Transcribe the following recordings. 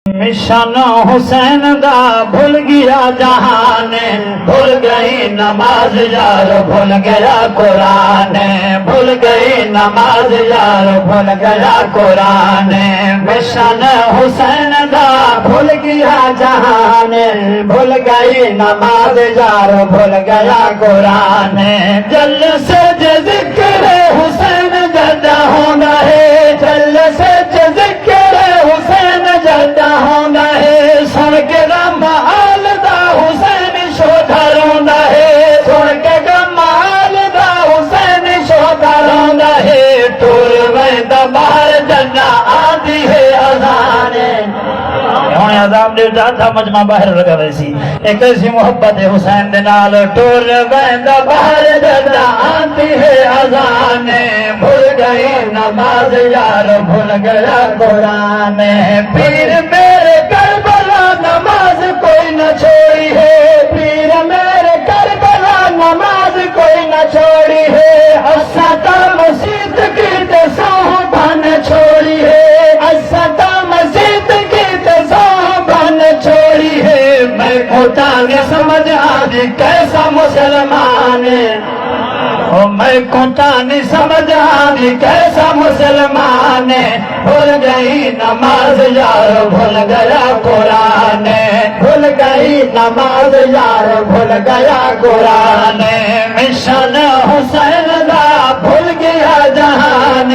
Mission حسین دا بھول گیا جہان، بھول گئی نماز یار بھول گیا قرآن، بھول گئی نماز یار بھول گیا قرآن۔ مشن حسین دا بھول گیا جہان، بھول گئی نماز یار بھول گیا قرآن۔ جل سے ذکر حسین جدا ہونا ہے، جل سے ذکر حسین جدا ہونا ہے، سن کے غم حال دا حسین شودا روندا ہے، سن کے غم حال دا حسین شودا روندا ہے۔ ٹور ویندا باہر جنا آندی ہے اذان، ہن عذاب دیتا تھا مجمع باہر لگا ویسی ایک ایسی محبت ہے حسین دے نال۔ ٹور ویندا باہر جنا آندی ہے اذان، بھول گئی نماز یار بھول گیا قرآن۔ پیر میرے کربلا نماز کوئی نہ چھوڑی ہے، پیر میرے کربلا نماز کوئی نہ چھوڑی ہے، اساتا مسجد کی تے صحبان چھوڑی ہے، اساتا مسجد کی تے صحبان چھوڑی ہے۔ میں کوتا نہیں سمجھ آدھی کیسا مسلمان، میں کوتا نہیں سمجھ آدھی کیسا مسلمان، بھول گئی نماز یار بھول گیا قرآن، بھول گئی نماز یار بھول گیا قرآن۔ مشن حسین دا بھول گیا جہان،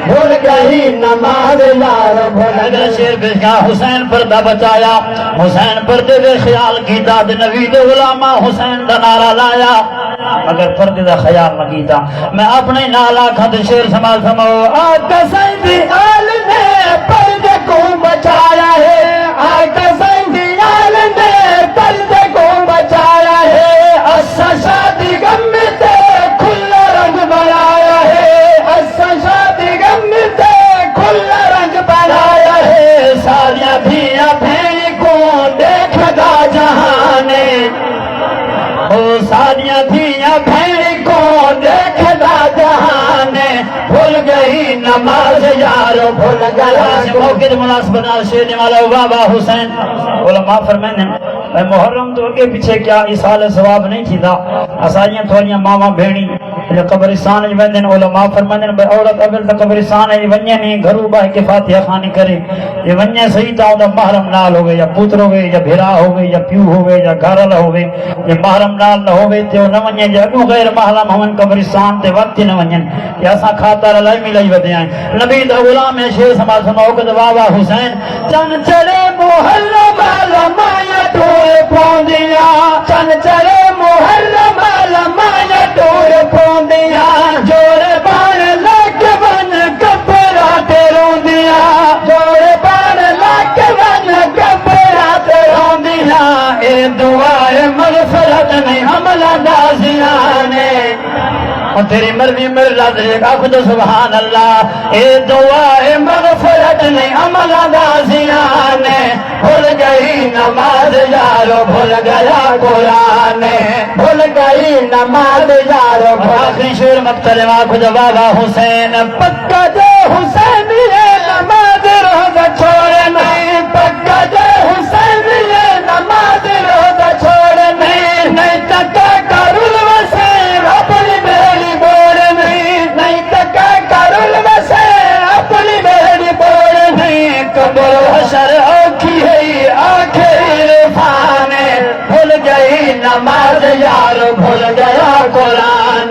بھول گئی نماز یار بھول گیا۔ شیر بھیجا حسین پردہ بچایا، حسین پردے دے خیال کیتا تے نبی دے غلامہ حسین دا نعرہ لایا، اگر پردے دا خیال نہ کیتا میں اپنے نال آکھاں تے شیر سمال سماؤ۔ آقا سیدی آل نے پردے کو بچایا ہے، آقا سیدی آل نے پردے کو بچایا ہے، اسا شادی غم تے کھلا رنگ بنایا ہے، اسا شادی غم تے کھلا رنگ بنایا ہے۔ ساریاں دھیاں بھیڑ کو دیکھدا جہان، او ساریاں دھیاں بھیڑ کو دیکھدا جہان، بھول گئی نماز یار بھول گیا۔ موقع کی مناسبت نال شیر والا بابا حسین علماء فرمائیں محرم تو کے پیچھے کیا اصال ثواب نہیں تھی دا، اساریاں تھوڑیاں ماما بھیڑی قبرستان وندن علماء فرمائیں بھئی عورت اول تا قبرستان ونجے نہیں گھرو باہ کے فاتحہ خانی کرے، یہ ونجے صحیح تا دا محرم نال ہوگے یا پوتر ہوگے یا بھرا ہوگے یا پیو ہوگے یا گھرل ہوگے، یہ محرم نال نہ ہوگے تے نہ ونجے جگو غیر محرم ہون قبرستان تے وقت نہ ونجن، یا اساں کھاتا رلائی ملائی ودے ہیں۔ نبی دا غلام ہے شیر سماج سناؤ کہ بابا حسین چن چڑے محرم لمایا ٹور پوندیا، چن چڑے محرم لمایا ٹور پوندیا، جوڑے بان لگ ون کپڑا تے روندیا، جوڑے بان لگ ون کپڑا تے روندیا۔ اے دعائے مغفرت نہیں حملہ دازیاں نے، اور تیری مرضی میرے رضا آپ تو سبحان اللہ۔ اے دعائے مغفرت نہیں عملہ دازیاں نے، بھول گئی نماز یارو بھول گیا قرآن، بھول گئی نماز یارو۔ آخری شیر مقتل آپ جو بابا حسین پکا جو حسین یہ نماز روزہ چھوڑے نہیں، پکا جو حسین یہ نماز روزہ چھوڑے نہیں، نہیں تکا کرل وسین اپنی بیڑی بوڑے نہیں، نہیں تکا کرل وسین اپنی بیڑی بوڑے نہیں۔ قبر حشر اوکھی ہے آنکھیں عرفان، بھول گئی نماز یار بھول گیا قرآن،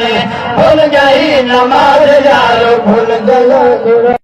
بھول گئی نماز یار بھول گیا قرآن۔